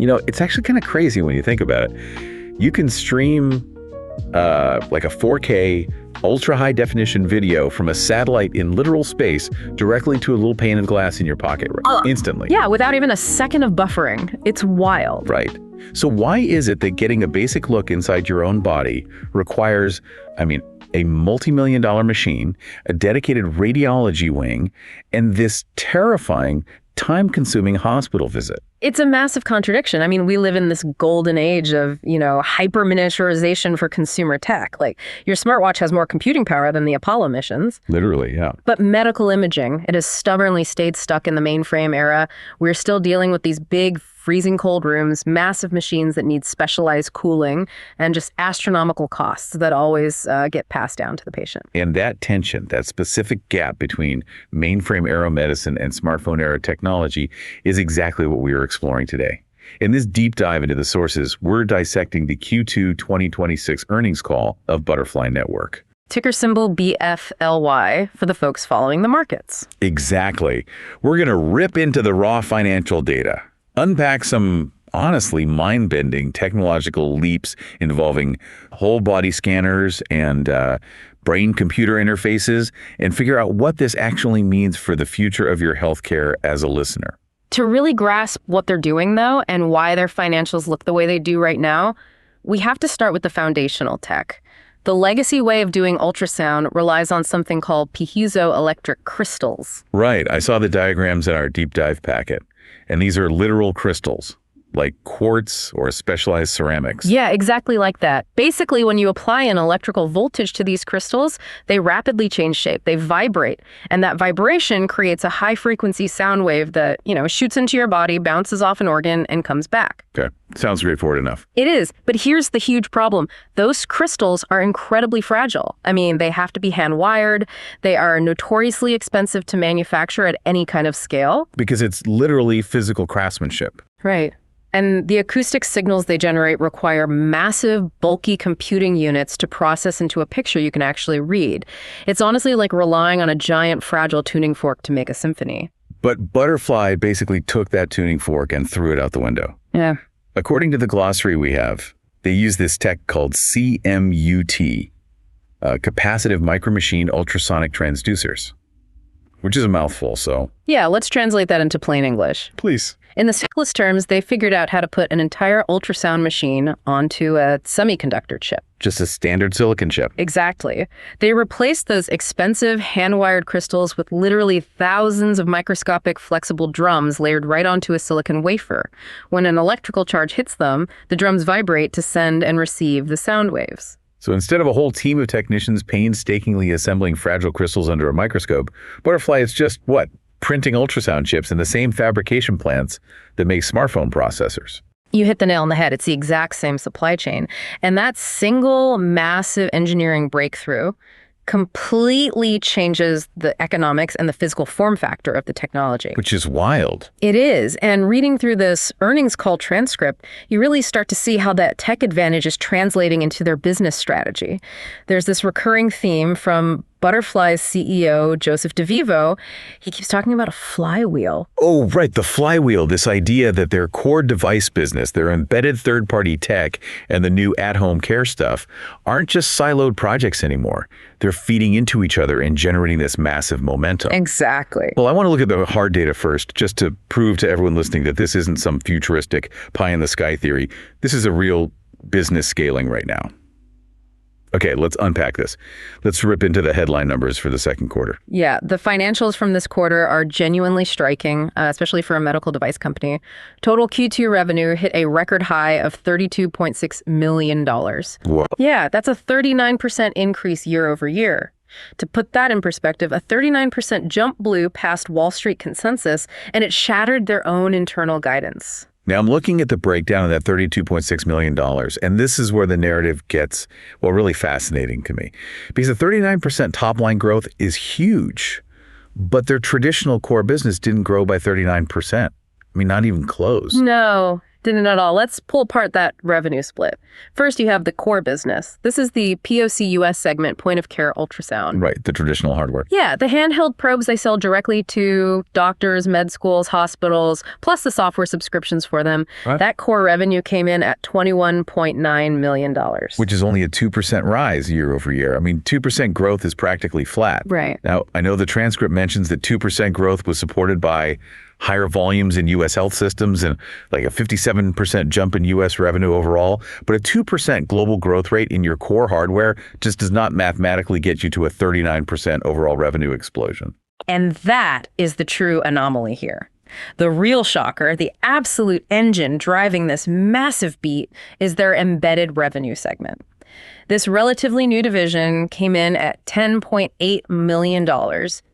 It's actually kind of crazy when you think about it. You can stream like a 4K ultra high definition video from a satellite in literal space directly to a little pane of glass in your pocket instantly. Yeah, without even a second of buffering. It's wild. Right. So why is it that getting a basic look inside your own body requires, a multi-million-dollar machine, a dedicated radiology wing, and this terrifying, time-consuming hospital visit? It's a massive contradiction. We live in this golden age of, hyper-miniaturization for consumer tech. Like, your smartwatch has more computing power than the Apollo missions. Literally, yeah. But medical imaging, it has stubbornly stayed stuck in the mainframe era. We're still dealing with these big, freezing cold rooms, massive machines that need specialized cooling, and just astronomical costs that always get passed down to the patient. And that tension, that specific gap between mainframe era medicine and smartphone era technology is exactly what we are exploring today. In this deep dive into the sources, we're dissecting the Q2 2026 earnings call of Butterfly Network. Ticker symbol BFLY for the folks following the markets. Exactly. We're going to rip into the raw financial data, unpack some honestly mind-bending technological leaps involving whole body scanners and brain-computer interfaces, and figure out what this actually means for the future of your healthcare as a listener. To really grasp what they're doing, though, and why their financials look the way they do right now, we have to start with the foundational tech. The legacy way of doing ultrasound relies on something called piezoelectric crystals. Right. I saw the diagrams in our deep dive packet. And these are literal crystals, like quartz or specialized ceramics. Yeah, exactly like that. Basically, when you apply an electrical voltage to these crystals, they rapidly change shape. They vibrate. And that vibration creates a high-frequency sound wave that, shoots into your body, bounces off an organ, and comes back. Okay. Sounds straightforward enough. It is. But here's the huge problem. Those crystals are incredibly fragile. They have to be hand-wired. They are notoriously expensive to manufacture at any kind of scale. Because it's literally physical craftsmanship. Right. And the acoustic signals they generate require massive, bulky computing units to process into a picture you can actually read. It's honestly like relying on a giant, fragile tuning fork to make a symphony. But Butterfly basically took that tuning fork and threw it out the window. Yeah. According to the glossary we have, they use this tech called CMUT, capacitive micromachine ultrasonic transducers, which is a mouthful, so... Yeah, let's translate that into plain English. Please. In the simplest terms, they figured out how to put an entire ultrasound machine onto a semiconductor chip. Just a standard silicon chip. Exactly. They replaced those expensive hand-wired crystals with literally thousands of microscopic flexible drums layered right onto a silicon wafer. When an electrical charge hits them, the drums vibrate to send and receive the sound waves. So instead of a whole team of technicians painstakingly assembling fragile crystals under a microscope, Butterfly is just, printing ultrasound chips in the same fabrication plants that make smartphone processors. You hit the nail on the head. It's the exact same supply chain. And that single massive engineering breakthrough completely changes the economics and the physical form factor of the technology. Which is wild. It is. And reading through this earnings call transcript, you really start to see how that tech advantage is translating into their business strategy. There's this recurring theme from Butterfly's CEO, Joseph DeVivo. He keeps talking about a flywheel. Oh, right, the flywheel, this idea that their core device business, their embedded third-party tech, and the new at-home care stuff aren't just siloed projects anymore. They're feeding into each other and generating this massive momentum. Exactly. Well, I want to look at the hard data first, just to prove to everyone listening that this isn't some futuristic pie-in-the-sky theory. This is a real business scaling right now. Okay, let's unpack this. Let's rip into the headline numbers for the second quarter. Yeah, the financials from this quarter are genuinely striking, especially for a medical device company. Total Q2 revenue hit a record high of $32.6 million. Whoa. Yeah, that's a 39% increase year over year. To put that in perspective, a 39% jump blew past Wall Street consensus, and it shattered their own internal guidance. Now, I'm looking at the breakdown of that $32.6 million, and this is where the narrative gets, really fascinating to me. Because the 39% top-line growth is huge, but their traditional core business didn't grow by 39%. Not even close. No. Didn't at all. Let's pull apart that revenue split. First, you have the core business. This is the POCUS segment, point of care ultrasound. Right, the traditional hardware. Yeah, the handheld probes they sell directly to doctors, med schools, hospitals, plus the software subscriptions for them. Right. That core revenue came in at $21.9 million. Which is only a 2% rise year over year. I mean, 2% growth is practically flat. Right. Now, I know the transcript mentions that 2% growth was supported by higher volumes in U.S. health systems and like a 57% jump in U.S. revenue overall. But a 2% global growth rate in your core hardware just does not mathematically get you to a 39% overall revenue explosion. And that is the true anomaly here. The real shocker, the absolute engine driving this massive beat, is their embedded revenue segment. This relatively new division came in at $10.8 million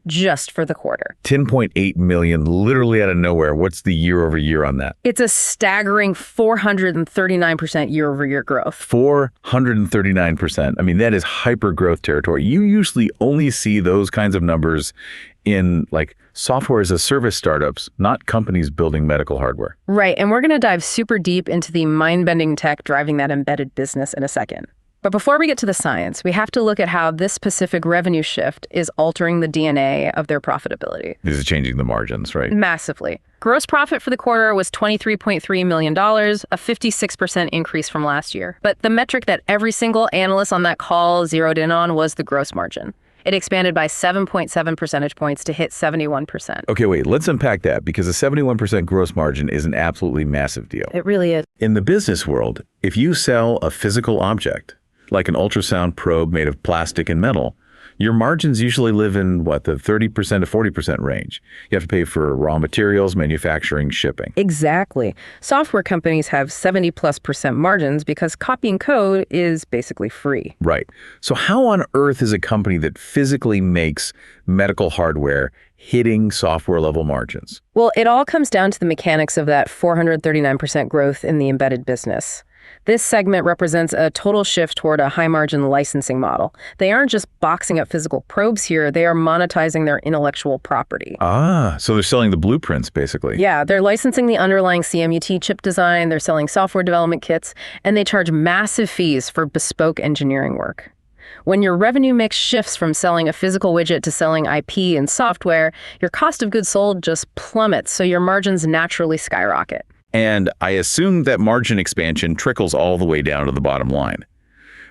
just for the quarter. 10.8 million, literally out of nowhere. What's the year over year on that? It's a staggering 439% year over year growth. 439%. I mean, that is hyper growth territory. You usually only see those kinds of numbers in like software as a service startups, not companies building medical hardware. Right. And we're going to dive super deep into the mind-bending tech driving that embedded business in a second. But before we get to the science, we have to look at how this specific revenue shift is altering the DNA of their profitability. This is changing the margins, right? Massively. Gross profit for the quarter was $23.3 million, a 56% increase from last year. But the metric that every single analyst on that call zeroed in on was the gross margin. It expanded by 7.7 percentage points to hit 71%. Okay, wait, let's unpack that because a 71% gross margin is an absolutely massive deal. It really is. In the business world, if you sell a physical object, like an ultrasound probe made of plastic and metal, your margins usually live in, the 30% to 40% range. You have to pay for raw materials, manufacturing, shipping. Exactly. Software companies have 70+% margins because copying code is basically free. Right. So how on earth is a company that physically makes medical hardware hitting software level margins? Well, it all comes down to the mechanics of that 439% growth in the embedded business. This segment represents a total shift toward a high-margin licensing model. They aren't just boxing up physical probes here, they are monetizing their intellectual property. So they're selling the blueprints, basically. Yeah, they're licensing the underlying CMUT chip design, they're selling software development kits, and they charge massive fees for bespoke engineering work. When your revenue mix shifts from selling a physical widget to selling IP and software, your cost of goods sold just plummets, so your margins naturally skyrocket. And I assume that margin expansion trickles all the way down to the bottom line,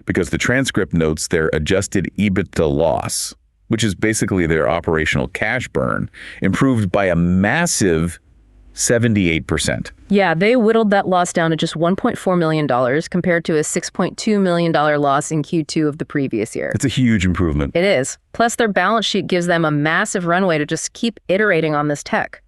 because the transcript notes their adjusted EBITDA loss, which is basically their operational cash burn, improved by a massive 78%. Yeah, they whittled that loss down to just $1.4 million compared to a $6.2 million loss in Q2 of the previous year. It's a huge improvement. It is. Plus, their balance sheet gives them a massive runway to just keep iterating on this tech.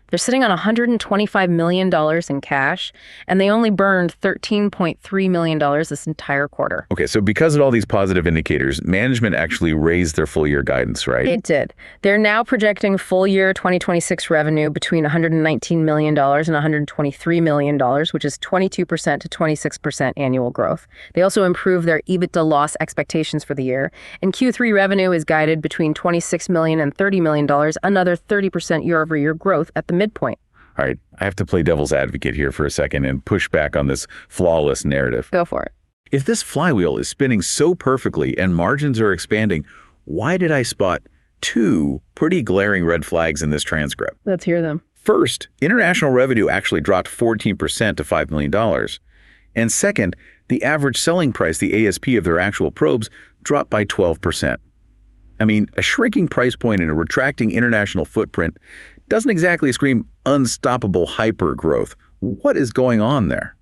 They're sitting on $125 million in cash, and they only burned $13.3 million this entire quarter. Okay, so because of all these positive indicators, management actually raised their full year guidance, right? It did. They're now projecting full year 2026 revenue between $119 million and $123 million, which is 22% to 26% annual growth. They also improved their EBITDA loss expectations for the year, and Q3 revenue is guided between $26 million and $30 million, another 30% year-over-year growth at the midpoint. All right, I have to play devil's advocate here for a second and push back on this flawless narrative. Go for it. If this flywheel is spinning so perfectly and margins are expanding, why did I spot two pretty glaring red flags in this transcript? Let's hear them. First, international revenue actually dropped 14% to $5 million. And second, the average selling price, the ASP of their actual probes, dropped by 12%. I mean, a shrinking price point and a retracting international footprint doesn't exactly scream unstoppable hyper growth. What is going on there?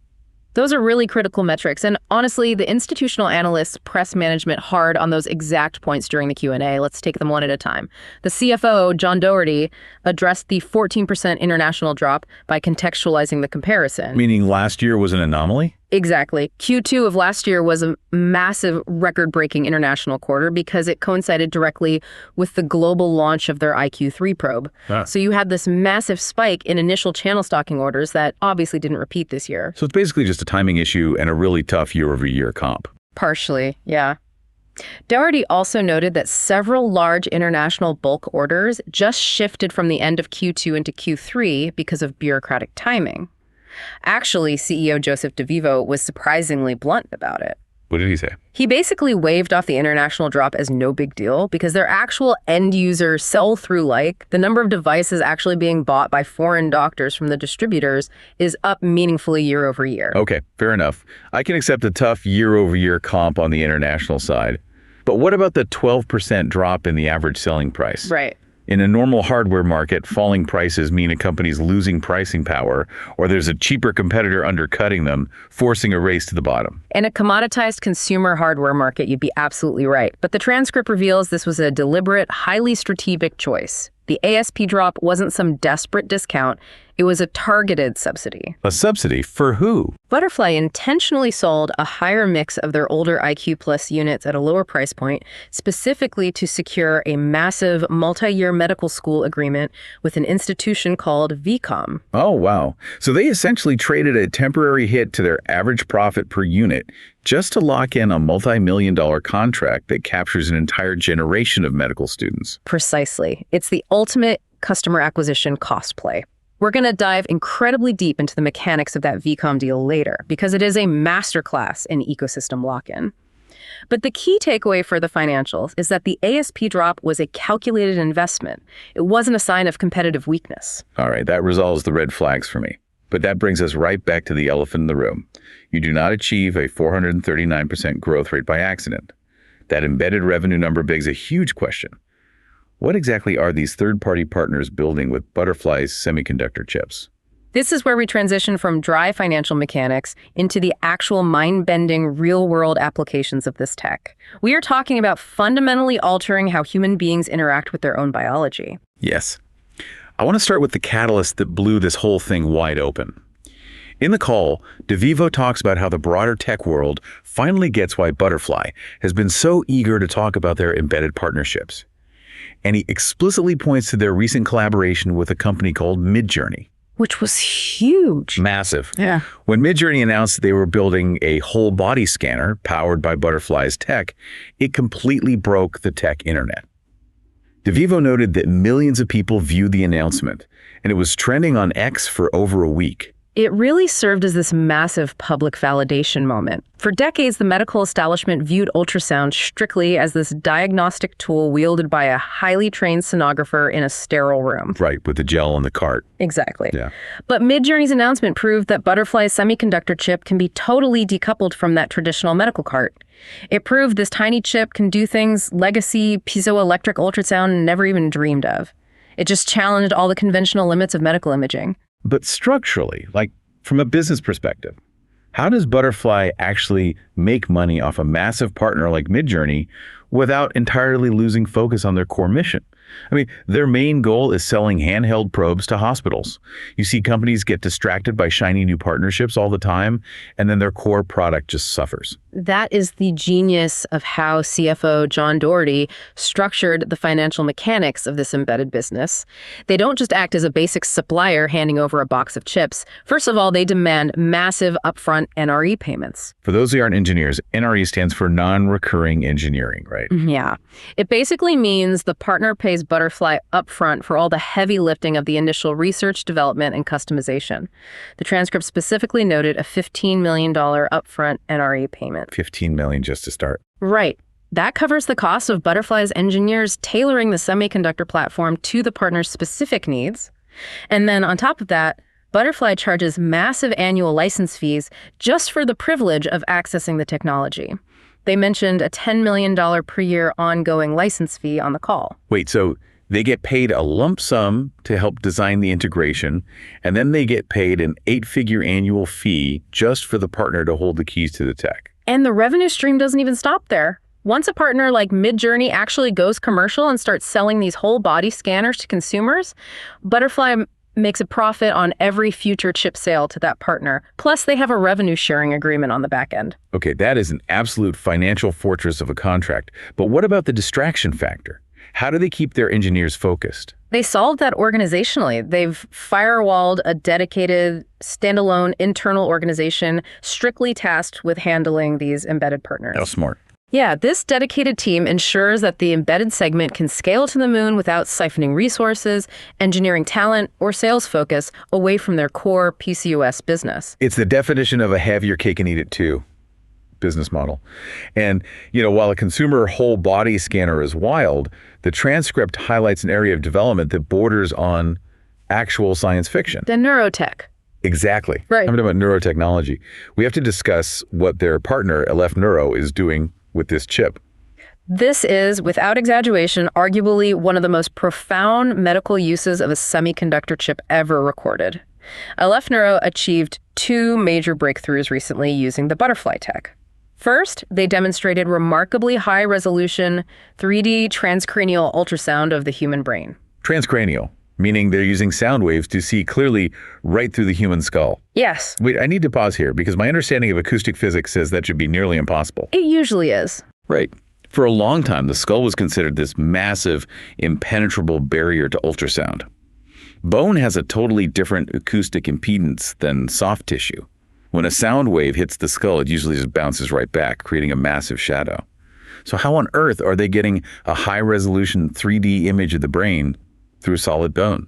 Those are really critical metrics, and honestly, the institutional analysts press management hard on those exact points during the Q&A. Let's take them one at a time. The CFO, John Doherty, addressed the 14% international drop by contextualizing the comparison. Meaning last year was an anomaly? Exactly. Q2 of last year was a massive record-breaking international quarter because it coincided directly with the global launch of their IQ3 probe. So you had this massive spike in initial channel stocking orders that obviously didn't repeat this year. So it's basically just a timing issue and a really tough year-over-year comp. Partially, yeah. Doherty also noted that several large international bulk orders just shifted from the end of Q2 into Q3 because of bureaucratic timing. Actually, CEO Joseph DeVivo was surprisingly blunt about it. What did he say? He basically waved off the international drop as no big deal because their actual end-user sell-through, the number of devices actually being bought by foreign doctors from the distributors, is up meaningfully year over year. Okay, fair enough. I can accept a tough year-over-year comp on the international side. But what about the 12% drop in the average selling price? Right. In a normal hardware market, falling prices mean a company's losing pricing power, or there's a cheaper competitor undercutting them, forcing a race to the bottom. In a commoditized consumer hardware market, you'd be absolutely right. But the transcript reveals this was a deliberate, highly strategic choice. The ASP drop wasn't some desperate discount. It was a targeted subsidy. A subsidy for who? Butterfly intentionally sold a higher mix of their older IQ Plus units at a lower price point, specifically to secure a massive multi-year medical school agreement with an institution called VCOM. Oh, wow. So they essentially traded a temporary hit to their average profit per unit just to lock in a multi-million-dollar contract that captures an entire generation of medical students. Precisely. It's the ultimate customer acquisition cost play. We're going to dive incredibly deep into the mechanics of that VCOM deal later, because it is a masterclass in ecosystem lock-in. But the key takeaway for the financials is that the ASP drop was a calculated investment. It wasn't a sign of competitive weakness. All right, that resolves the red flags for me. But that brings us right back to the elephant in the room. You do not achieve a 439% growth rate by accident. That embedded revenue number begs a huge question. What exactly are these third-party partners building with Butterfly's semiconductor chips? This is where we transition from dry financial mechanics into the actual mind-bending, real-world applications of this tech. We are talking about fundamentally altering how human beings interact with their own biology. Yes. I want to start with the catalyst that blew this whole thing wide open. In the call, DeVivo talks about how the broader tech world finally gets why Butterfly has been so eager to talk about their embedded partnerships. And he explicitly points to their recent collaboration with a company called Midjourney. Which was huge. Massive. Yeah. When Midjourney announced they were building a whole body scanner powered by Butterfly's tech, it completely broke the tech internet. DeVivo noted that millions of people viewed the announcement, and it was trending on X for over a week. It really served as this massive public validation moment. For decades, the medical establishment viewed ultrasound strictly as this diagnostic tool wielded by a highly trained sonographer in a sterile room. Right, with the gel in the cart. Exactly. Yeah. But Midjourney's announcement proved that Butterfly's semiconductor chip can be totally decoupled from that traditional medical cart. It proved this tiny chip can do things legacy piezoelectric ultrasound never even dreamed of. It just challenged all the conventional limits of medical imaging. But structurally, from a business perspective, how does Butterfly actually make money off a massive partner like Midjourney without entirely losing focus on their core mission? I mean, their main goal is selling handheld probes to hospitals. You see companies get distracted by shiny new partnerships all the time, and then their core product just suffers. That is the genius of how CFO John Doherty structured the financial mechanics of this embedded business. They don't just act as a basic supplier handing over a box of chips. First of all, they demand massive upfront NRE payments. For those who aren't engineers, NRE stands for non-recurring engineering, right? Yeah. It basically means the partner pays Butterfly upfront for all the heavy lifting of the initial research, development, and customization. The transcript specifically noted a $15 million upfront NRE payment. $15 million just to start. Right. That covers the cost of Butterfly's engineers tailoring the semiconductor platform to the partner's specific needs. And then on top of that, Butterfly charges massive annual license fees just for the privilege of accessing the technology. They mentioned a $10 million per year ongoing license fee on the call. Wait, so they get paid a lump sum to help design the integration, and then they get paid an 8-figure annual fee just for the partner to hold the keys to the tech. And the revenue stream doesn't even stop there. Once a partner like Midjourney actually goes commercial and starts selling these whole body scanners to consumers, Butterfly makes a profit on every future chip sale to that partner. Plus, they have a revenue sharing agreement on the back end. Okay, that is an absolute financial fortress of a contract. But what about the distraction factor? How do they keep their engineers focused? They solved that organizationally. They've firewalled a dedicated, standalone internal organization strictly tasked with handling these embedded partners. How smart. Yeah, this dedicated team ensures that the embedded segment can scale to the moon without siphoning resources, engineering talent, or sales focus away from their core PCOS business. It's the definition of a have your cake and eat it too business model. And, while a consumer whole body scanner is wild, the transcript highlights an area of development that borders on actual science fiction. The neurotech. Exactly. Right. I'm talking about neurotechnology. We have to discuss what their partner, LF Neuro, is doing with this chip. This is, without exaggeration, arguably one of the most profound medical uses of a semiconductor chip ever recorded. LF Neuro achieved two major breakthroughs recently using the butterfly tech. First, they demonstrated remarkably high-resolution 3D transcranial ultrasound of the human brain. Transcranial, meaning they're using sound waves to see clearly right through the human skull. Yes. Wait, I need to pause here because my understanding of acoustic physics says that should be nearly impossible. It usually is. Right. For a long time, the skull was considered this massive, impenetrable barrier to ultrasound. Bone has a totally different acoustic impedance than soft tissue. When a sound wave hits the skull, it usually just bounces right back, creating a massive shadow. So how on earth are they getting a high-resolution 3D image of the brain through solid bone?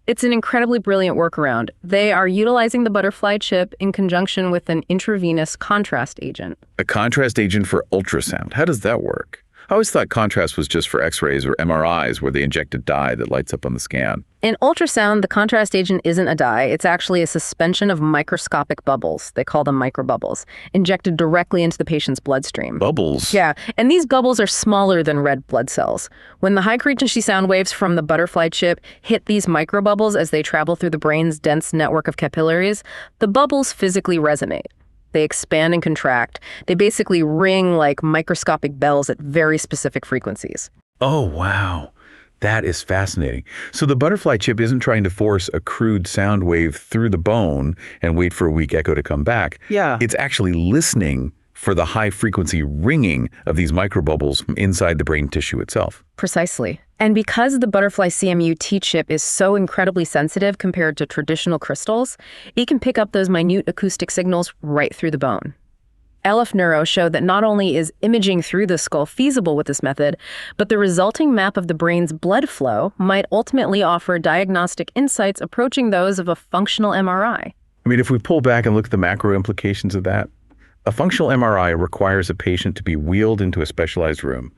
It's an incredibly brilliant workaround. They are utilizing the butterfly chip in conjunction with an intravenous contrast agent. A contrast agent for ultrasound. How does that work? I always thought contrast was just for X-rays or MRIs where they inject a dye that lights up on the scan. In ultrasound, the contrast agent isn't a dye. It's actually a suspension of microscopic bubbles. They call them microbubbles, injected directly into the patient's bloodstream. Bubbles? Yeah, and these bubbles are smaller than red blood cells. When the high-frequency sound waves from the butterfly chip hit these microbubbles as they travel through the brain's dense network of capillaries, the bubbles physically resonate. They expand and contract. They basically ring like microscopic bells at very specific frequencies. Oh, wow. That is fascinating. So the butterfly chip isn't trying to force a crude sound wave through the bone and wait for a weak echo to come back. Yeah. It's actually listening for the high-frequency ringing of these microbubbles from inside the brain tissue itself. Precisely. And because the butterfly CMU T-chip is so incredibly sensitive compared to traditional crystals, it can pick up those minute acoustic signals right through the bone. LF Neuro showed that not only is imaging through the skull feasible with this method, but the resulting map of the brain's blood flow might ultimately offer diagnostic insights approaching those of a functional MRI. I mean, if we pull back and look at the macro implications of that, a functional MRI requires a patient to be wheeled into a specialized room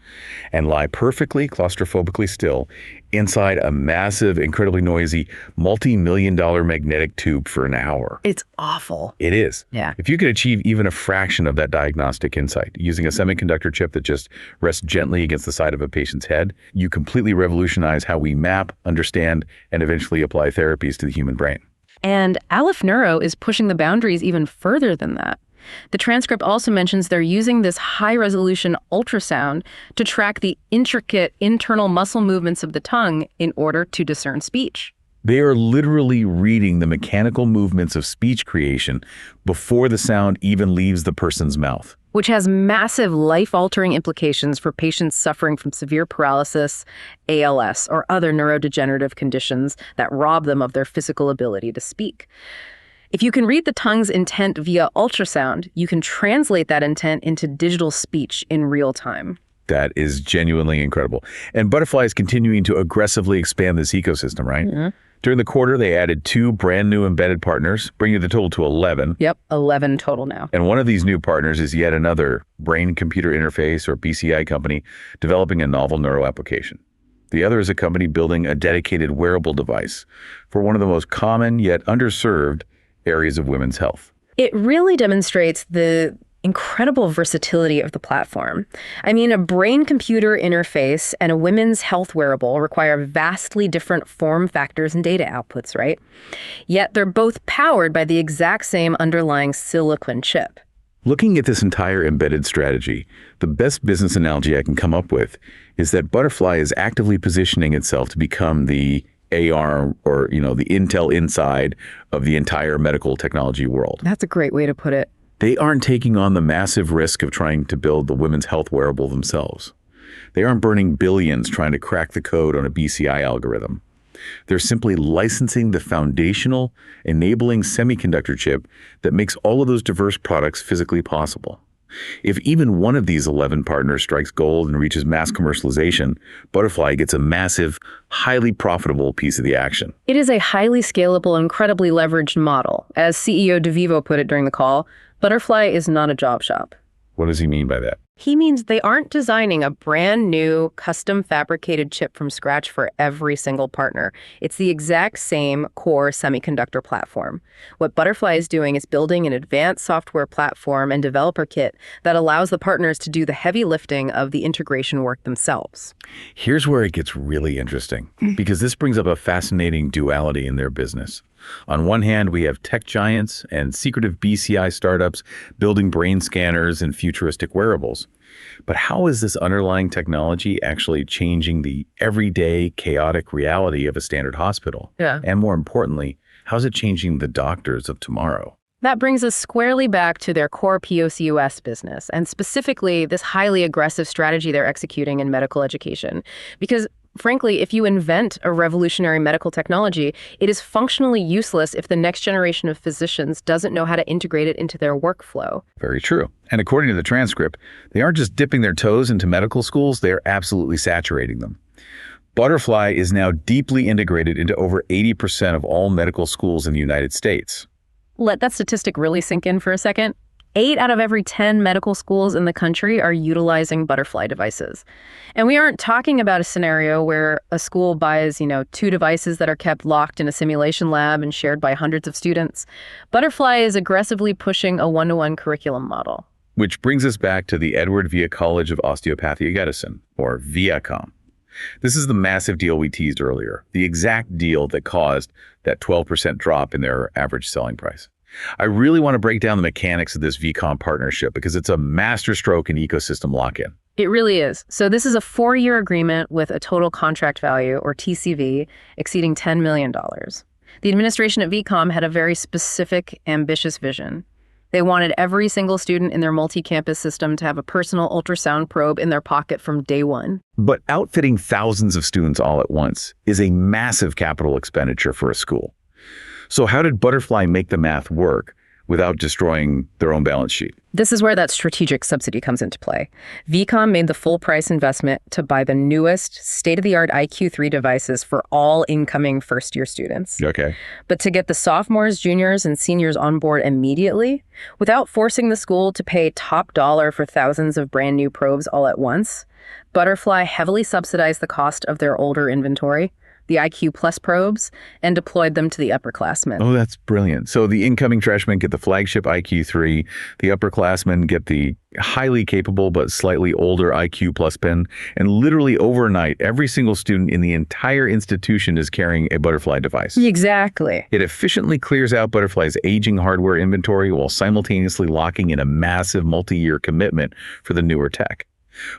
and lie perfectly claustrophobically still inside a massive, incredibly noisy, multi-million-dollar magnetic tube for an hour. It's awful. It is. Yeah. If you could achieve even a fraction of that diagnostic insight using a semiconductor chip that just rests gently against the side of a patient's head, you completely revolutionize how we map, understand, and eventually apply therapies to the human brain. And LF Neuro is pushing the boundaries even further than that. The transcript also mentions they're using this high-resolution ultrasound to track the intricate internal muscle movements of the tongue in order to discern speech. They are literally reading the mechanical movements of speech creation before the sound even leaves the person's mouth. Which has massive life-altering implications for patients suffering from severe paralysis, ALS, or other neurodegenerative conditions that rob them of their physical ability to speak. If you can read the tongue's intent via ultrasound, you can translate that intent into digital speech in real time. That is genuinely incredible. And Butterfly is continuing to aggressively expand this ecosystem, right? Mm-hmm. During the quarter, they added 2 brand new embedded partners, bringing the total to 11. Yep, 11 total now. And one of these new partners is yet another brain-computer interface, or BCI company, developing a novel neuro application. The other is a company building a dedicated wearable device for one of the most common yet underserved areas of women's health. It really demonstrates the incredible versatility of the platform. I mean, a brain-computer interface and a women's health wearable require vastly different form factors and data outputs, right? Yet they're both powered by the exact same underlying silicon chip. Looking at this entire embedded strategy, the best business analogy I can come up with is that Butterfly is actively positioning itself to become the AR or, the Intel inside of the entire medical technology world. That's a great way to put it. They aren't taking on the massive risk of trying to build the women's health wearable themselves. They aren't burning billions trying to crack the code on a BCI algorithm. They're simply licensing the foundational, enabling semiconductor chip that makes all of those diverse products physically possible. If even one of these 11 partners strikes gold and reaches mass commercialization, Butterfly gets a massive, highly profitable piece of the action. It is a highly scalable, incredibly leveraged model. As CEO DeVivo put it during the call, Butterfly is not a job shop. What does he mean by that? He means they aren't designing a brand new, custom fabricated chip from scratch for every single partner. It's the exact same core semiconductor platform. What Butterfly is doing is building an advanced software platform and developer kit that allows the partners to do the heavy lifting of the integration work themselves. Here's where it gets really interesting, because this brings up a fascinating duality in their business. On one hand, we have tech giants and secretive BCI startups building brain scanners and futuristic wearables. But how is this underlying technology actually changing the everyday chaotic reality of a standard hospital? Yeah. And more importantly, how's it changing the doctors of tomorrow? That brings us squarely back to their core POCUS business, and specifically this highly aggressive strategy they're executing in medical education. Because frankly, if you invent a revolutionary medical technology, it is functionally useless if the next generation of physicians doesn't know how to integrate it into their workflow. Very true. And according to the transcript, they aren't just dipping their toes into medical schools, they are absolutely saturating them. Butterfly is now deeply integrated into over 80% of all medical schools in the United States. Let that statistic really sink in for a second. 8 out of every 10 medical schools in the country are utilizing Butterfly devices. And we aren't talking about a scenario where a school buys, 2 devices that are kept locked in a simulation lab and shared by hundreds of students. Butterfly is aggressively pushing a one-to-one curriculum model. Which brings us back to the Edward Via College of Osteopathic Medicine, or VCOM. This is the massive deal we teased earlier, the exact deal that caused that 12% drop in their average selling price. I really want to break down the mechanics of this VCOM partnership because it's a masterstroke in ecosystem lock-in. It really is. So this is a 4-year agreement with a total contract value, or TCV, exceeding $10 million. The administration at VCOM had a very specific, ambitious vision. They wanted every single student in their multi-campus system to have a personal ultrasound probe in their pocket from day one. But outfitting thousands of students all at once is a massive capital expenditure for a school. So how did Butterfly make the math work without destroying their own balance sheet? This is where that strategic subsidy comes into play. VCOM made the full price investment to buy the newest state-of-the-art IQ3 devices for all incoming first-year students. Okay. But to get the sophomores, juniors, and seniors on board immediately, without forcing the school to pay top dollar for thousands of brand new probes all at once, Butterfly heavily subsidized the cost of their older inventory, the IQ Plus probes, and deployed them to the upperclassmen. Oh, that's brilliant. So the incoming freshmen get the flagship IQ3, the upperclassmen get the highly capable but slightly older IQ Plus pen, and literally overnight, every single student in the entire institution is carrying a Butterfly device. Exactly. It efficiently clears out Butterfly's aging hardware inventory while simultaneously locking in a massive multi-year commitment for the newer tech.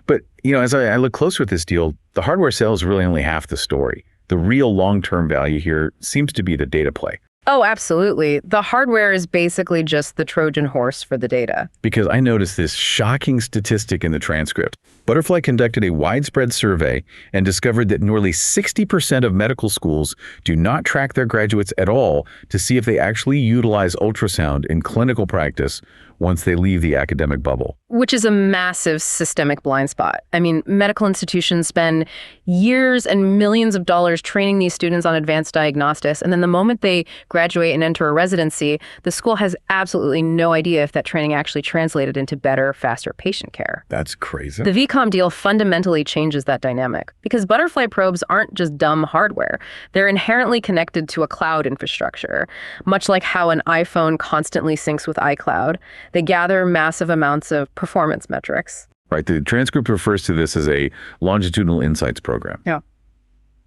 But, as I look closer at this deal, the hardware sale is really only half the story. The real long-term value here seems to be the data play. Oh, absolutely. The hardware is basically just the Trojan horse for the data. Because I noticed this shocking statistic in the transcript. Butterfly conducted a widespread survey and discovered that nearly 60% of medical schools do not track their graduates at all to see if they actually utilize ultrasound in clinical practice once they leave the academic bubble. Which is a massive systemic blind spot. I mean, medical institutions spend years and millions of dollars training these students on advanced diagnostics, and then the moment they graduate and enter a residency, the school has absolutely no idea if that training actually translated into better, faster patient care. That's crazy. The VCOM deal fundamentally changes that dynamic because Butterfly probes aren't just dumb hardware. They're inherently connected to a cloud infrastructure, much like how an iPhone constantly syncs with iCloud. They gather massive amounts of performance metrics. Right. The transcript refers to this as a longitudinal insights program. Yeah.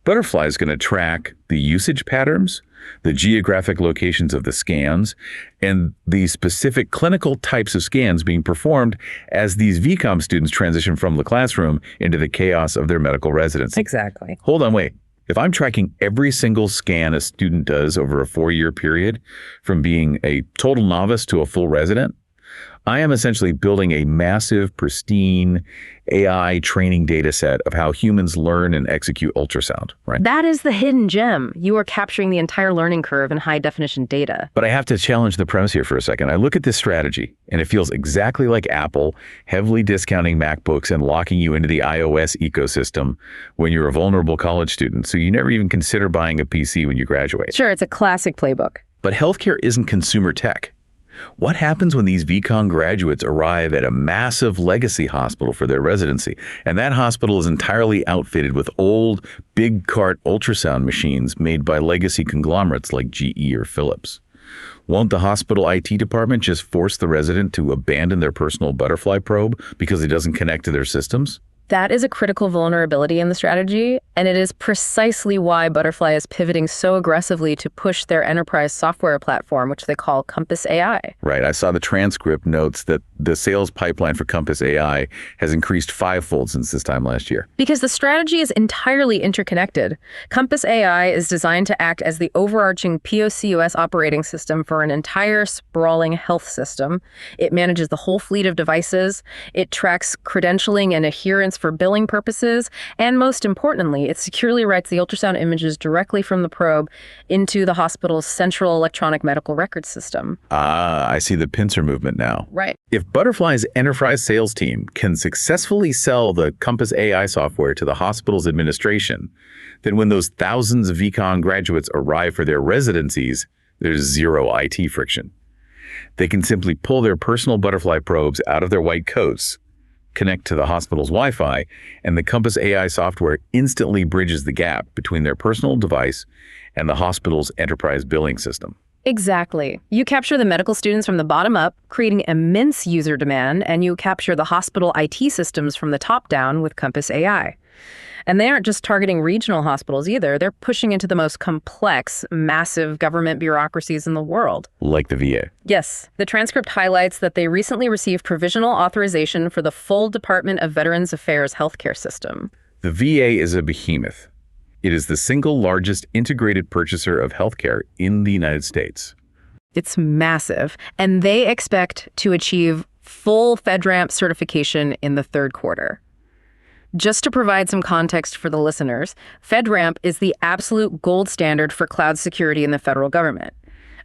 Butterfly is going to track the usage patterns, the geographic locations of the scans, and the specific clinical types of scans being performed as these VCOM students transition from the classroom into the chaos of their medical residency. Exactly. Hold on, wait. If I'm tracking every single scan a student does over a 4-year period, from being a total novice to a full resident, I am essentially building a massive, pristine AI training data set of how humans learn and execute ultrasound, right? That is the hidden gem. You are capturing the entire learning curve in high-definition data. But I have to challenge the premise here for a second. I look at this strategy, and it feels exactly like Apple heavily discounting MacBooks and locking you into the iOS ecosystem when you're a vulnerable college student, so you never even consider buying a PC when you graduate. Sure, it's a classic playbook. But healthcare isn't consumer tech. What happens when these VCOM graduates arrive at a massive legacy hospital for their residency, and that hospital is entirely outfitted with old, big cart ultrasound machines made by legacy conglomerates like GE or Philips? Won't the hospital IT department just force the resident to abandon their personal butterfly probe because it doesn't connect to their systems? That is a critical vulnerability in the strategy, and it is precisely why Butterfly is pivoting so aggressively to push their enterprise software platform, which they call Compass AI. Right. I saw the transcript notes that the sales pipeline for Compass AI has increased fivefold since this time last year. Because the strategy is entirely interconnected. Compass AI is designed to act as the overarching POCUS operating system for an entire sprawling health system. It manages the whole fleet of devices. It tracks credentialing and adherence for billing purposes, and most importantly, it securely writes the ultrasound images directly from the probe into the hospital's central electronic medical record system. I see the pincer movement now. Right. If Butterfly's enterprise sales team can successfully sell the Compass AI software to the hospital's administration, then when those thousands of VCOM graduates arrive for their residencies, there's zero IT friction. They can simply pull their personal Butterfly probes out of their white coats, connect to the hospital's Wi-Fi, and the Compass AI software instantly bridges the gap between their personal device and the hospital's enterprise billing system. Exactly. You capture the medical students from the bottom up, creating immense user demand, and you capture the hospital IT systems from the top down with Compass AI. And they aren't just targeting regional hospitals either. They're pushing into the most complex, massive government bureaucracies in the world. Like the VA. Yes. The transcript highlights that they recently received provisional authorization for the full Department of Veterans Affairs healthcare system. The VA is a behemoth. It is the single largest integrated purchaser of healthcare in the United States. It's massive, and they expect to achieve full FedRAMP certification in the third quarter. Just to provide some context for the listeners, FedRAMP is the absolute gold standard for cloud security in the federal government.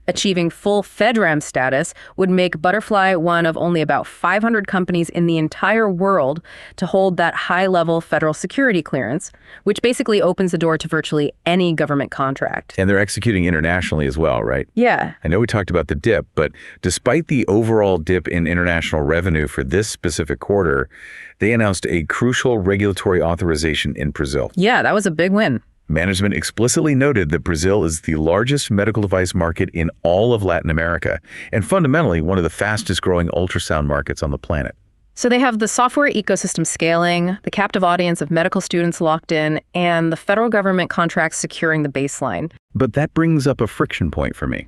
Achieving full FedRAMP status would make Butterfly one of only about 500 companies in the entire world to hold that high-level federal security clearance, which basically opens the door to virtually any government contract. And they're executing internationally as well, right? Yeah. I know we talked about the dip, but despite the overall dip in international revenue for this specific quarter, they announced a crucial regulatory authorization in Brazil. Yeah, that was a big win. Management explicitly noted that Brazil is the largest medical device market in all of Latin America, and fundamentally one of the fastest growing ultrasound markets on the planet. So they have the software ecosystem scaling, the captive audience of medical students locked in, and the federal government contracts securing the baseline. But that brings up a friction point for me.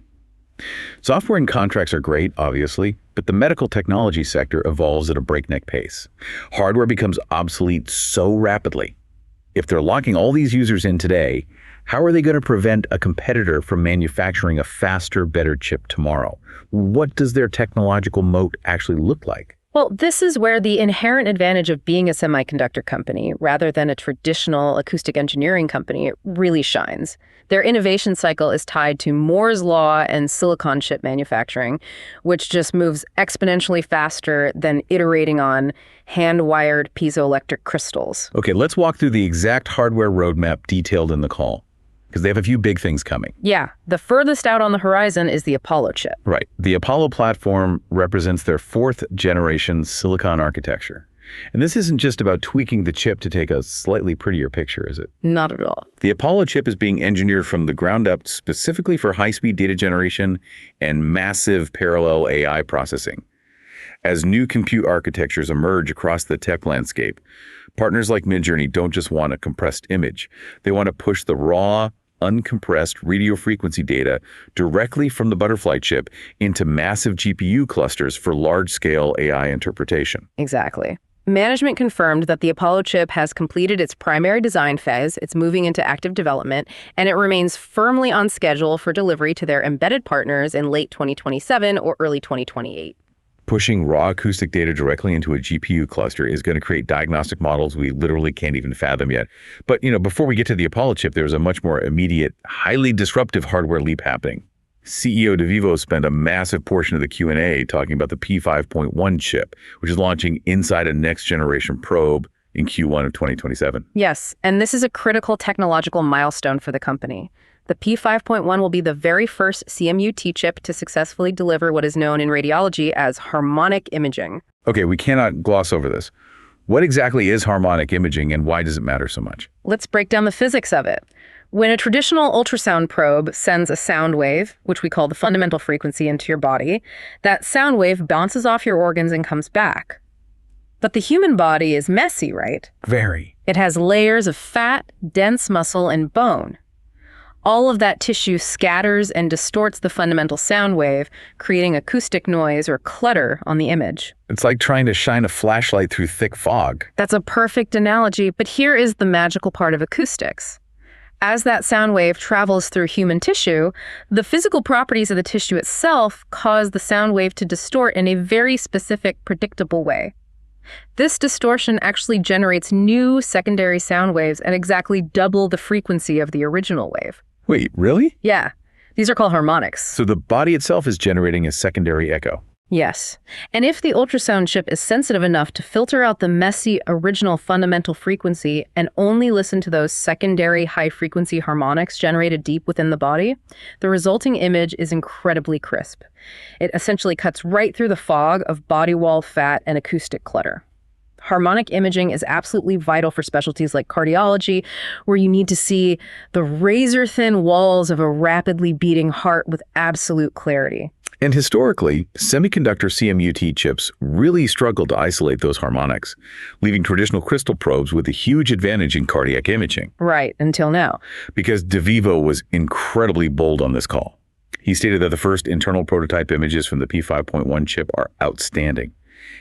Software and contracts are great, obviously, but the medical technology sector evolves at a breakneck pace. Hardware becomes obsolete so rapidly. If they're locking all these users in today, how are they going to prevent a competitor from manufacturing a faster, better chip tomorrow? What does their technological moat actually look like? Well, this is where the inherent advantage of being a semiconductor company, rather than a traditional acoustic engineering company, really shines. Their innovation cycle is tied to Moore's law and silicon chip manufacturing, which just moves exponentially faster than iterating on hand-wired piezoelectric crystals. Okay, let's walk through the exact hardware roadmap detailed in the call, because they have a few big things coming. Yeah, the furthest out on the horizon is the Apollo chip. Right. The Apollo platform represents their fourth generation silicon architecture. And this isn't just about tweaking the chip to take a slightly prettier picture, is it? Not at all. The Apollo chip is being engineered from the ground up specifically for high-speed data generation and massive parallel AI processing. As new compute architectures emerge across the tech landscape, partners like Midjourney don't just want a compressed image. They want to push the raw, uncompressed radio frequency data directly from the Butterfly chip into massive GPU clusters for large-scale AI interpretation. Exactly. Management confirmed that the Apollo chip has completed its primary design phase, it's moving into active development, and it remains firmly on schedule for delivery to their embedded partners in late 2027 or early 2028. Pushing raw acoustic data directly into a GPU cluster is going to create diagnostic models we literally can't even fathom yet. But, before we get to the Apollo chip, there's a much more immediate, highly disruptive hardware leap happening. CEO DeVivo spent a massive portion of the Q&A talking about the P5.1 chip, which is launching inside a next-generation probe in Q1 of 2027. Yes, and this is a critical technological milestone for the company. The P5.1 will be the very first CMUT chip to successfully deliver what is known in radiology as harmonic imaging. Okay, we cannot gloss over this. What exactly is harmonic imaging and why does it matter so much? Let's break down the physics of it. When a traditional ultrasound probe sends a sound wave, which we call the fundamental frequency, into your body, that sound wave bounces off your organs and comes back. But the human body is messy, right? Very. It has layers of fat, dense muscle, and bone. All of that tissue scatters and distorts the fundamental sound wave, creating acoustic noise or clutter on the image. It's like trying to shine a flashlight through thick fog. That's a perfect analogy, but here is the magical part of acoustics. As that sound wave travels through human tissue, the physical properties of the tissue itself cause the sound wave to distort in a very specific, predictable way. This distortion actually generates new secondary sound waves at exactly double the frequency of the original wave. Wait, really? Yeah, these are called harmonics. So the body itself is generating a secondary echo. Yes. And if the ultrasound chip is sensitive enough to filter out the messy original fundamental frequency and only listen to those secondary high-frequency harmonics generated deep within the body, the resulting image is incredibly crisp. It essentially cuts right through the fog of body wall fat and acoustic clutter. Harmonic imaging is absolutely vital for specialties like cardiology, where you need to see the razor-thin walls of a rapidly beating heart with absolute clarity. And historically, semiconductor CMUT chips really struggled to isolate those harmonics, leaving traditional crystal probes with a huge advantage in cardiac imaging. Right, until now. Because DeVivo was incredibly bold on this call. He stated that the first internal prototype images from the P5.1 chip are outstanding.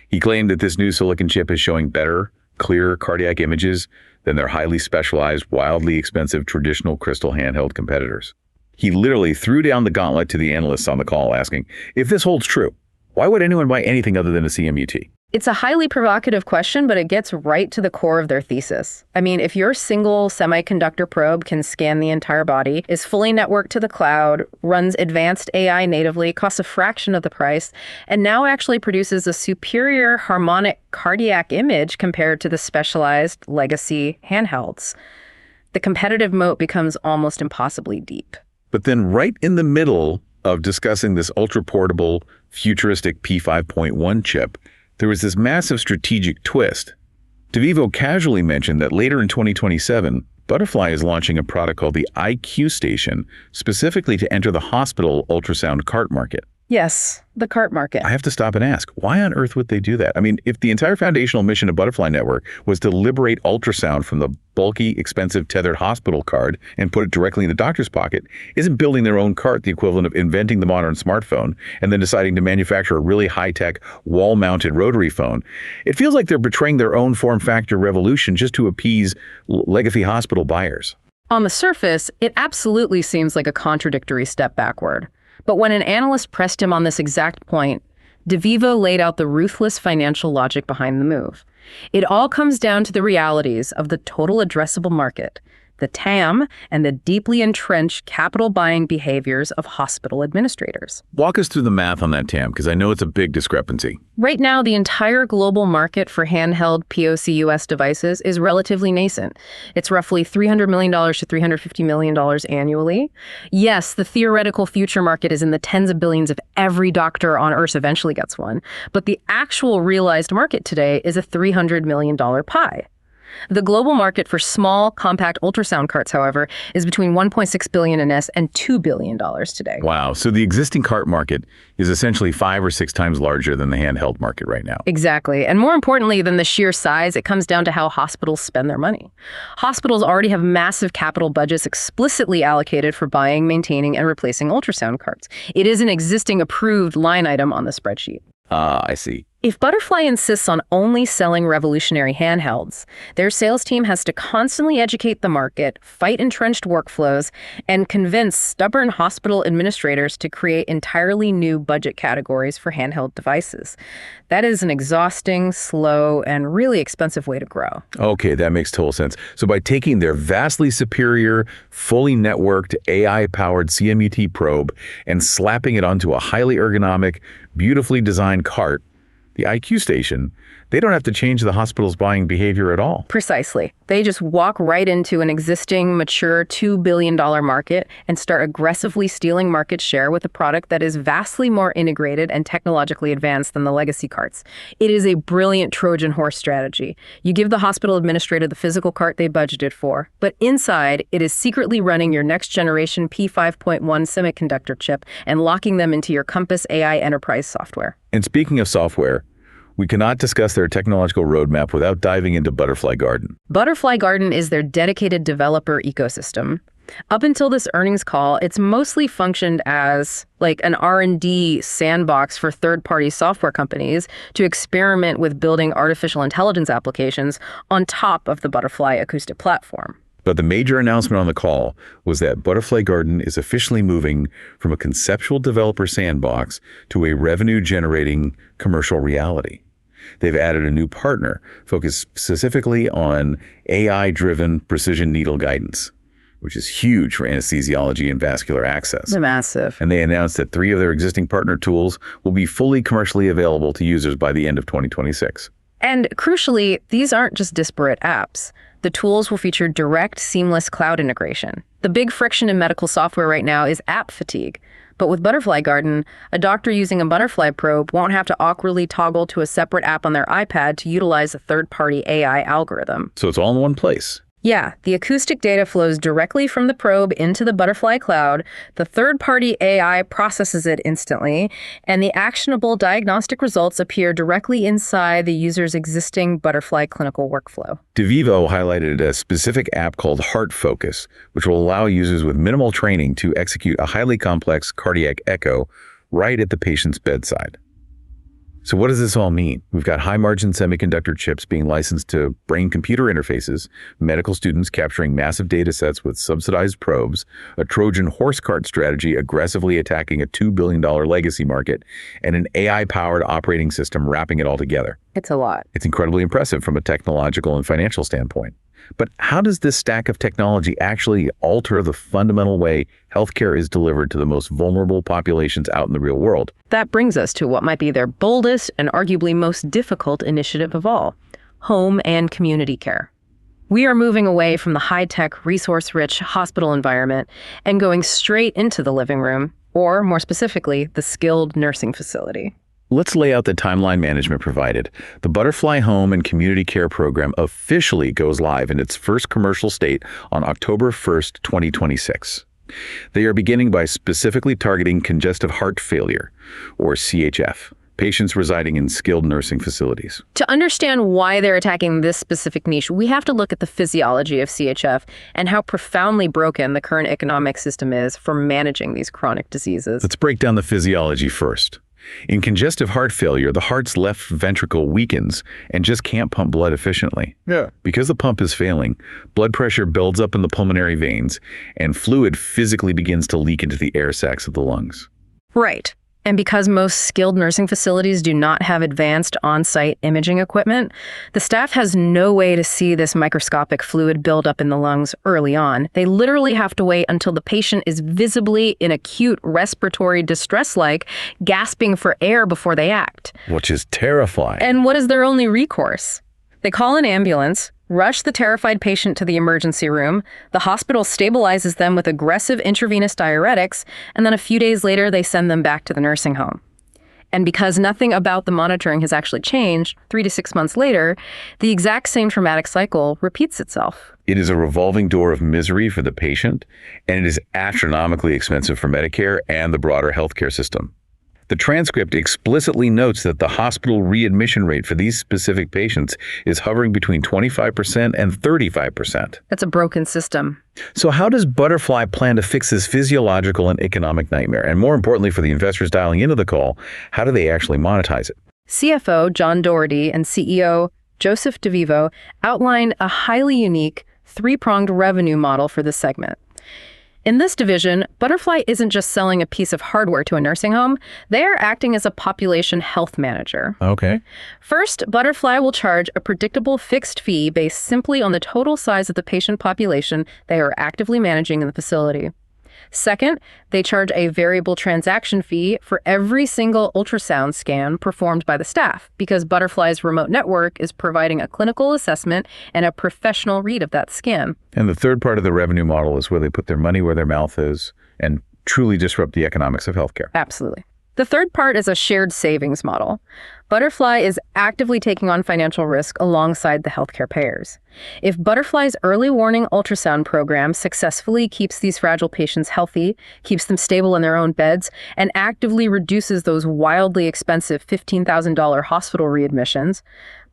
He claimed that this new silicon chip is showing better, clearer cardiac images than their highly specialized, wildly expensive traditional crystal handheld competitors. He literally threw down the gauntlet to the analysts on the call, asking, if this holds true, why would anyone buy anything other than a CMUT? It's a highly provocative question, but it gets right to the core of their thesis. I mean, if your single semiconductor probe can scan the entire body, is fully networked to the cloud, runs advanced AI natively, costs a fraction of the price, and now actually produces a superior harmonic cardiac image compared to the specialized legacy handhelds, the competitive moat becomes almost impossibly deep. But then right in the middle of discussing this ultra-portable, futuristic P5.1 chip, there was this massive strategic twist. DeVivo casually mentioned that later in 2027, Butterfly is launching a product called the IQ Station, specifically to enter the hospital ultrasound cart market. Yes, the cart market. I have to stop and ask, why on earth would they do that? I mean, if the entire foundational mission of Butterfly Network was to liberate ultrasound from the bulky, expensive tethered hospital card and put it directly in the doctor's pocket, isn't building their own cart the equivalent of inventing the modern smartphone and then deciding to manufacture a really high-tech, wall-mounted rotary phone? It feels like they're betraying their own form factor revolution just to appease legacy hospital buyers. On the surface, it absolutely seems like a contradictory step backward. But when an analyst pressed him on this exact point, DeVivo laid out the ruthless financial logic behind the move. It all comes down to the realities of the total addressable market, the TAM, and the deeply entrenched capital buying behaviors of hospital administrators. Walk us through the math on that, TAM, because I know it's a big discrepancy. Right now, the entire global market for handheld POCUS devices is relatively nascent. It's roughly $300 million to $350 million annually. Yes, the theoretical future market is in the tens of billions if every doctor on Earth eventually gets one. But the actual realized market today is a $300 million pie. The global market for small, compact ultrasound carts, however, is between $1.6 billion in S and $2 billion today. Wow. So the existing cart market is essentially 5 or 6 times larger than the handheld market right now. Exactly. And more importantly than the sheer size, it comes down to how hospitals spend their money. Hospitals already have massive capital budgets explicitly allocated for buying, maintaining, and replacing ultrasound carts. It is an existing approved line item on the spreadsheet. I see. If Butterfly insists on only selling revolutionary handhelds, their sales team has to constantly educate the market, fight entrenched workflows, and convince stubborn hospital administrators to create entirely new budget categories for handheld devices. That is an exhausting, slow, and really expensive way to grow. Okay, that makes total sense. So by taking their vastly superior, fully networked, AI-powered CMUT probe and slapping it onto a highly ergonomic, beautifully designed cart, the IQ station, they don't have to change the hospital's buying behavior at all. Precisely. They just walk right into an existing, mature $2 billion market and start aggressively stealing market share with a product that is vastly more integrated and technologically advanced than the legacy carts. It is a brilliant Trojan horse strategy. You give the hospital administrator the physical cart they budgeted for, but inside, it is secretly running your next generation P5.1 semiconductor chip and locking them into your Compass AI enterprise software. And speaking of software, we cannot discuss their technological roadmap without diving into Butterfly Garden. Butterfly Garden is their dedicated developer ecosystem. Up until this earnings call, it's mostly functioned as like an R&D sandbox for third-party software companies to experiment with building artificial intelligence applications on top of the Butterfly acoustic platform. But the major announcement on the call was that Butterfly Garden is officially moving from a conceptual developer sandbox to a revenue-generating commercial reality. They've added a new partner focused specifically on AI-driven precision needle guidance, which is huge for anesthesiology and vascular access. They're massive. And they announced that 3 of their existing partner tools will be fully commercially available to users by the end of 2026. And crucially, these aren't just disparate apps. The tools will feature direct, seamless cloud integration. The big friction in medical software right now is app fatigue. But with Butterfly Garden, a doctor using a Butterfly probe won't have to awkwardly toggle to a separate app on their iPad to utilize a third-party AI algorithm. So it's all in one place. Yeah, the acoustic data flows directly from the probe into the Butterfly cloud, the third-party AI processes it instantly, and the actionable diagnostic results appear directly inside the user's existing Butterfly clinical workflow. DeVivo highlighted a specific app called Heart Focus, which will allow users with minimal training to execute a highly complex cardiac echo right at the patient's bedside. So what does this all mean? We've got high-margin semiconductor chips being licensed to brain-computer interfaces, medical students capturing massive data sets with subsidized probes, a Trojan horse cart strategy aggressively attacking a $2 billion legacy market, and an AI-powered operating system wrapping it all together. It's a lot. It's incredibly impressive from a technological and financial standpoint. But how does this stack of technology actually alter the fundamental way healthcare is delivered to the most vulnerable populations out in the real world? That brings us to what might be their boldest and arguably most difficult initiative of all: home and community care. We are moving away from the high-tech, resource-rich hospital environment and going straight into the living room, or more specifically, the skilled nursing facility. Let's lay out the timeline management provided. The Butterfly Home and Community Care Program officially goes live in its first commercial state on October 1st, 2026. They are beginning by specifically targeting congestive heart failure, or CHF, patients residing in skilled nursing facilities. To understand why they're attacking this specific niche, we have to look at the physiology of CHF and how profoundly broken the current economic system is for managing these chronic diseases. Let's break down the physiology first. In congestive heart failure, the heart's left ventricle weakens and just can't pump blood efficiently. Because the pump is failing, blood pressure builds up in the pulmonary veins, and fluid physically begins to leak into the air sacs of the lungs. Right. And because most skilled nursing facilities do not have advanced on-site imaging equipment, the staff has no way to see this microscopic fluid buildup in the lungs early on. They literally have to wait until the patient is visibly in acute respiratory distress, like gasping for air before they act. Which is terrifying. And what is their only recourse? They call an ambulance, rush the terrified patient to the emergency room, the hospital stabilizes them with aggressive intravenous diuretics, and then a few days later they send them back to the nursing home. And because nothing about the monitoring has actually changed, 3 to 6 months later, the exact same traumatic cycle repeats itself. It is a revolving door of misery for the patient, and it is astronomically expensive for Medicare and the broader healthcare system. The transcript explicitly notes that the hospital readmission rate for these specific patients is hovering between 25% and 35%. That's a broken system. So how does Butterfly plan to fix this physiological and economic nightmare? And more importantly for the investors dialing into the call, how do they actually monetize it? CFO John Doherty and CEO Joseph DeVivo outline a highly unique, three-pronged revenue model for this segment. In this division, Butterfly isn't just selling a piece of hardware to a nursing home, they are acting as a population health manager. Okay. First, Butterfly will charge a predictable fixed fee based simply on the total size of the patient population they are actively managing in the facility. Second, they charge a variable transaction fee for every single ultrasound scan performed by the staff, because Butterfly's remote network is providing a clinical assessment and a professional read of that scan. And the third part of the revenue model is where they put their money where their mouth is and truly disrupt the economics of healthcare. Absolutely. The third part is a shared savings model. Butterfly is actively taking on financial risk alongside the healthcare payers. If Butterfly's early warning ultrasound program successfully keeps these fragile patients healthy, keeps them stable in their own beds, and actively reduces those wildly expensive $15,000 hospital readmissions,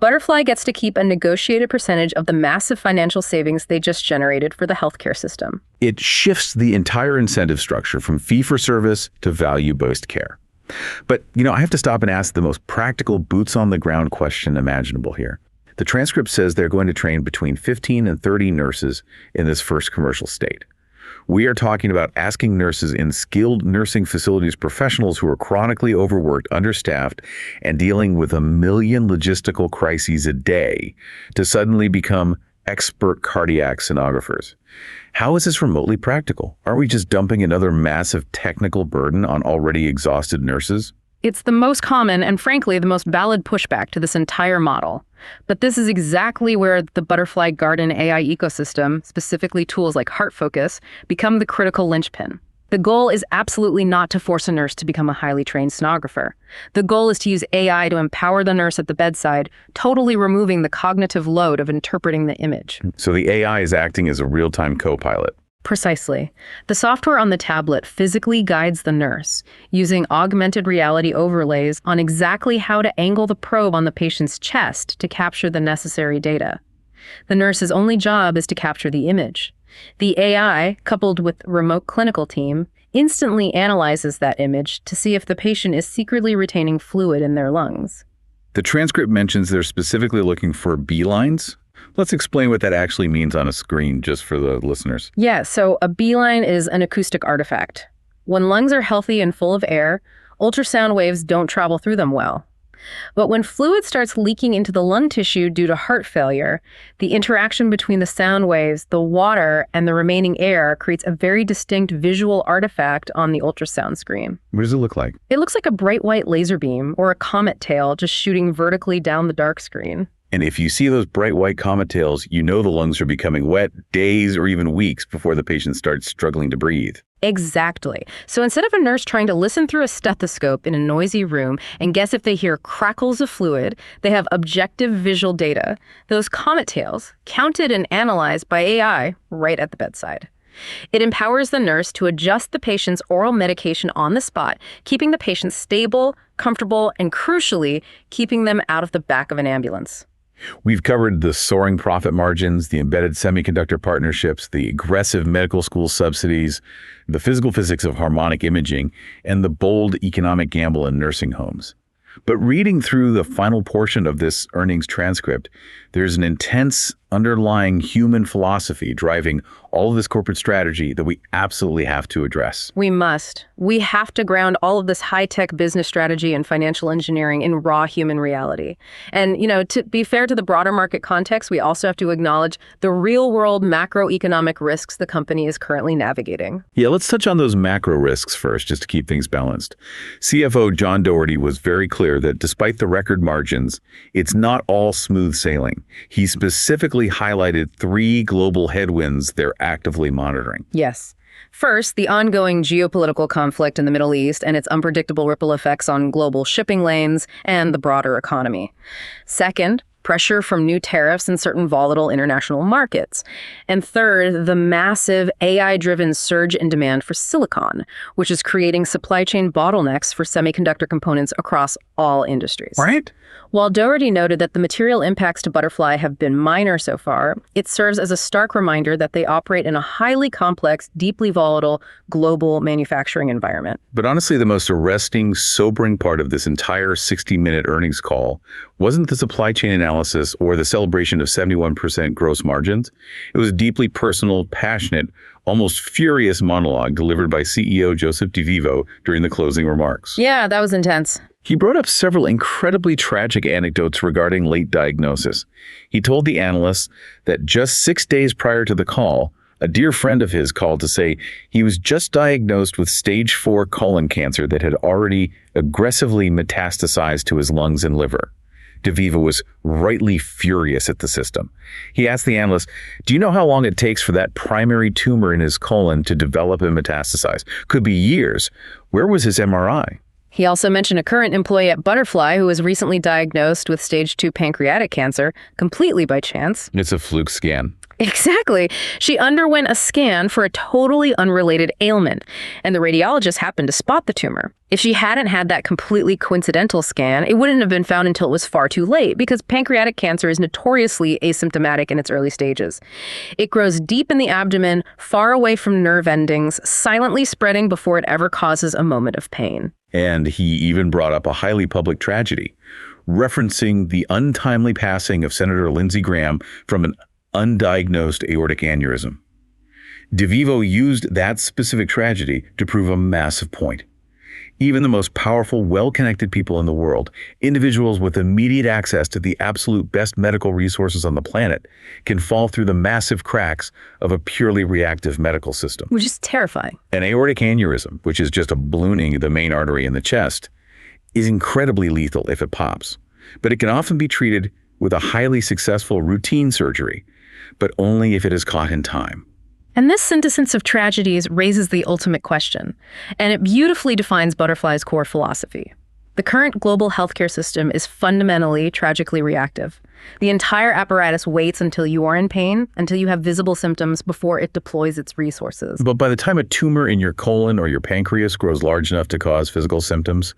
Butterfly gets to keep a negotiated percentage of the massive financial savings they just generated for the healthcare system. It shifts the entire incentive structure from fee-for-service to value-based care. But, I have to stop and ask the most practical boots-on-the-ground question imaginable here. The transcript says they're going to train between 15 and 30 nurses in this first commercial state. We are talking about asking nurses in skilled nursing facilities professionals who are chronically overworked, understaffed, and dealing with 1 million logistical crises a day to suddenly become expert cardiac sonographers. How is this remotely practical? Aren't we just dumping another massive technical burden on already exhausted nurses? It's the most common and, frankly, the most valid pushback to this entire model. But this is exactly where the Butterfly Garden AI ecosystem, specifically tools like Heart Focus, become the critical linchpin. The goal is absolutely not to force a nurse to become a highly trained sonographer. The goal is to use AI to empower the nurse at the bedside, totally removing the cognitive load of interpreting the image. So the AI is acting as a real-time co-pilot. Precisely. The software on the tablet physically guides the nurse, using augmented reality overlays on exactly how to angle the probe on the patient's chest to capture the necessary data. The nurse's only job is to capture the image. The AI, coupled with the remote clinical team, instantly analyzes that image to see if the patient is secretly retaining fluid in their lungs. The transcript mentions they're specifically looking for beelines. Let's explain what that actually means on a screen, just for the listeners. Yeah, so a beeline is an acoustic artifact. When lungs are healthy and full of air, ultrasound waves don't travel through them well. But when fluid starts leaking into the lung tissue due to heart failure, the interaction between the sound waves, the water, and the remaining air creates a very distinct visual artifact on the ultrasound screen. What does it look like? It looks like a bright white laser beam or a comet tail just shooting vertically down the dark screen. And if you see those bright white comet tails, you know the lungs are becoming wet days or even weeks before the patient starts struggling to breathe. Exactly. So instead of a nurse trying to listen through a stethoscope in a noisy room and guess if they hear crackles of fluid, they have objective visual data, those comet tails, counted and analyzed by AI right at the bedside. It empowers the nurse to adjust the patient's oral medication on the spot, keeping the patient stable, comfortable, and crucially, keeping them out of the back of an ambulance. We've covered the soaring profit margins, the embedded semiconductor partnerships, the aggressive medical school subsidies, the physical physics of harmonic imaging, and the bold economic gamble in nursing homes. But reading through the final portion of this earnings transcript, there's an intense underlying human philosophy driving all of this corporate strategy that we absolutely have to address. We must. We have to ground all of this high-tech business strategy and financial engineering in raw human reality. And, to be fair to the broader market context, we also have to acknowledge the real-world macroeconomic risks the company is currently navigating. Yeah, let's touch on those macro risks first, just to keep things balanced. CFO John Doherty was very clear that despite the record margins, it's not all smooth sailing. He specifically highlighted 3 global headwinds they're actively monitoring. Yes. First, the ongoing geopolitical conflict in the Middle East and its unpredictable ripple effects on global shipping lanes and the broader economy. Second, pressure from new tariffs in certain volatile international markets. And third, the massive AI-driven surge in demand for silicon, which is creating supply chain bottlenecks for semiconductor components across all industries. Right? While Doherty noted that the material impacts to Butterfly have been minor so far, it serves as a stark reminder that they operate in a highly complex, deeply volatile, global manufacturing environment. But honestly, the most arresting, sobering part of this entire 60-minute earnings call wasn't the supply chain analysis or the celebration of 71% gross margins. It was a deeply personal, passionate, almost furious monologue delivered by CEO Joseph DeVivo during the closing remarks. Yeah, that was intense. He brought up several incredibly tragic anecdotes regarding late diagnosis. He told the analysts that just 6 days prior to the call, a dear friend of his called to say he was just diagnosed with stage 4 colon cancer that had already aggressively metastasized to his lungs and liver. DeVivo was rightly furious at the system. He asked the analyst, "Do you know how long it takes for that primary tumor in his colon to develop and metastasize? Could be years. Where was his MRI?" He also mentioned a current employee at Butterfly who was recently diagnosed with stage 2 pancreatic cancer, completely by chance. It's a fluke scan. Exactly. She underwent a scan for a totally unrelated ailment, and the radiologist happened to spot the tumor. If she hadn't had that completely coincidental scan, it wouldn't have been found until it was far too late, because pancreatic cancer is notoriously asymptomatic in its early stages. It grows deep in the abdomen, far away from nerve endings, silently spreading before it ever causes a moment of pain. And he even brought up a highly public tragedy, referencing the untimely passing of Senator Lindsey Graham from an undiagnosed aortic aneurysm. DeVivo used that specific tragedy to prove a massive point. Even the most powerful, well-connected people in the world, individuals with immediate access to the absolute best medical resources on the planet, can fall through the massive cracks of a purely reactive medical system. Which is terrifying. An aortic aneurysm, which is just a ballooning of the main artery in the chest, is incredibly lethal if it pops. But it can often be treated with a highly successful routine surgery, but only if it is caught in time. And this synthesis of tragedies raises the ultimate question, and it beautifully defines Butterfly's core philosophy. The current global healthcare system is fundamentally tragically reactive. The entire apparatus waits until you are in pain, until you have visible symptoms before it deploys its resources. But by the time a tumor in your colon or your pancreas grows large enough to cause physical symptoms,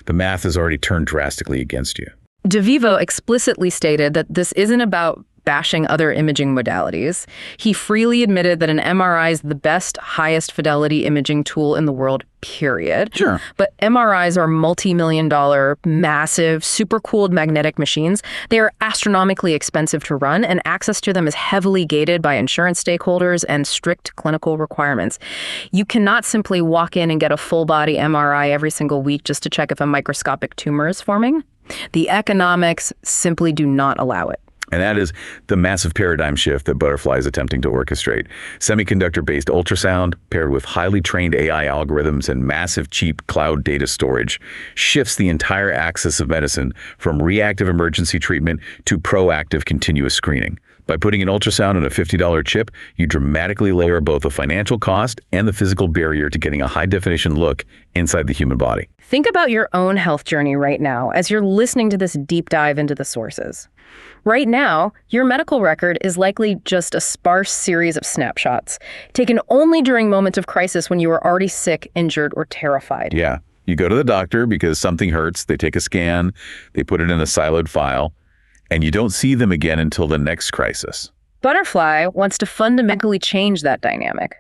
the math has already turned drastically against you. DeVivo explicitly stated that this isn't about bashing other imaging modalities. He freely admitted that an MRI is the best, highest fidelity imaging tool in the world, period. Sure. But MRIs are multi-million-dollar, massive, super-cooled magnetic machines. They are astronomically expensive to run, and access to them is heavily gated by insurance stakeholders and strict clinical requirements. You cannot simply walk in and get a full-body MRI every single week just to check if a microscopic tumor is forming. The economics simply do not allow it. And that is the massive paradigm shift that Butterfly is attempting to orchestrate. Semiconductor-based ultrasound, paired with highly trained AI algorithms and massive, cheap cloud data storage, shifts the entire axis of medicine from reactive emergency treatment to proactive continuous screening. By putting an ultrasound on a $50 chip, you dramatically lower both the financial cost and the physical barrier to getting a high-definition look inside the human body. Think about your own health journey right now as you're listening to this deep dive into the sources. Right now, your medical record is likely just a sparse series of snapshots, taken only during moments of crisis when you are already sick, injured, or terrified. Yeah, you go to the doctor because something hurts, they take a scan, they put it in a siloed file, and you don't see them again until the next crisis. Butterfly wants to fundamentally change that dynamic.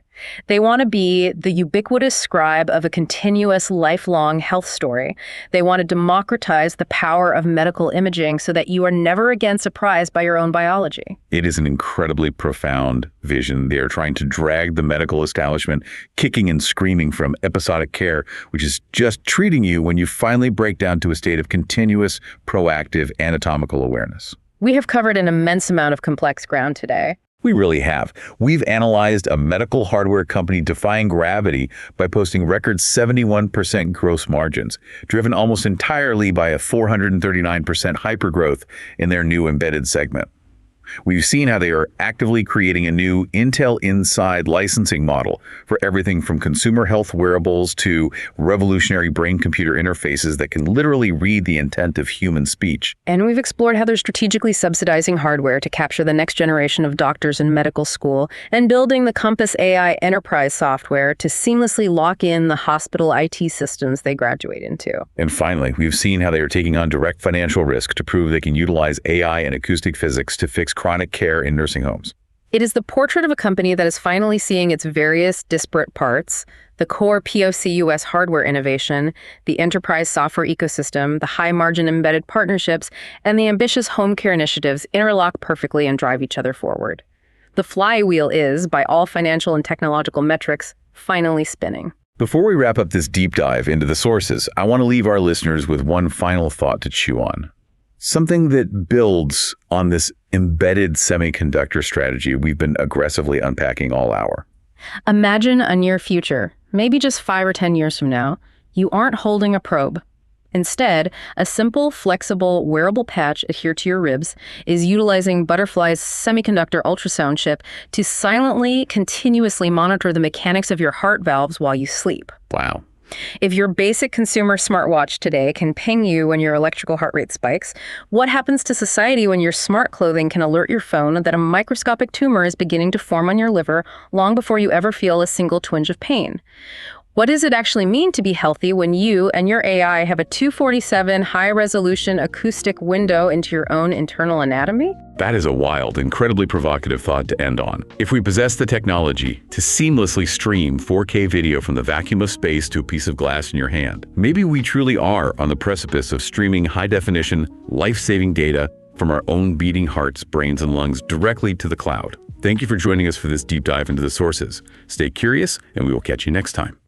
They want to be the ubiquitous scribe of a continuous, lifelong health story. They want to democratize the power of medical imaging so that you are never again surprised by your own biology. It is an incredibly profound vision. They are trying to drag the medical establishment kicking and screaming from episodic care, which is just treating you when you finally break down to a state of continuous, proactive anatomical awareness. We have covered an immense amount of complex ground today. We really have. We've analyzed a medical hardware company defying gravity by posting record 71% gross margins, driven almost entirely by a 439% hypergrowth in their new embedded segment. We've seen how they are actively creating a new Intel Inside licensing model for everything from consumer health wearables to revolutionary brain-computer interfaces that can literally read the intent of human speech. And we've explored how they're strategically subsidizing hardware to capture the next generation of doctors in medical school and building the Compass AI enterprise software to seamlessly lock in the hospital IT systems they graduate into. And finally, we've seen how they are taking on direct financial risk to prove they can utilize AI and acoustic physics to fix chronic care in nursing homes. It is the portrait of a company that is finally seeing its various disparate parts, the core POCUS hardware innovation, the enterprise software ecosystem, the high-margin embedded partnerships, and the ambitious home care initiatives interlock perfectly and drive each other forward. The flywheel is, by all financial and technological metrics, finally spinning. Before we wrap up this deep dive into the sources, I want to leave our listeners with one final thought to chew on. Something that builds on this embedded semiconductor strategy we've been aggressively unpacking all hour. Imagine a near future, maybe just 5 or 10 years from now, you aren't holding a probe. Instead, a simple, flexible, wearable patch adhered to your ribs is utilizing Butterfly's semiconductor ultrasound chip to silently, continuously monitor the mechanics of your heart valves while you sleep. Wow. If your basic consumer smartwatch today can ping you when your electrical heart rate spikes, what happens to society when your smart clothing can alert your phone that a microscopic tumor is beginning to form on your liver long before you ever feel a single twinge of pain? What does it actually mean to be healthy when you and your AI have a 247 high-resolution acoustic window into your own internal anatomy? That is a wild, incredibly provocative thought to end on. If we possess the technology to seamlessly stream 4K video from the vacuum of space to a piece of glass in your hand, maybe we truly are on the precipice of streaming high-definition, life-saving data from our own beating hearts, brains, and lungs directly to the cloud. Thank you for joining us for this deep dive into the sources. Stay curious, and we will catch you next time.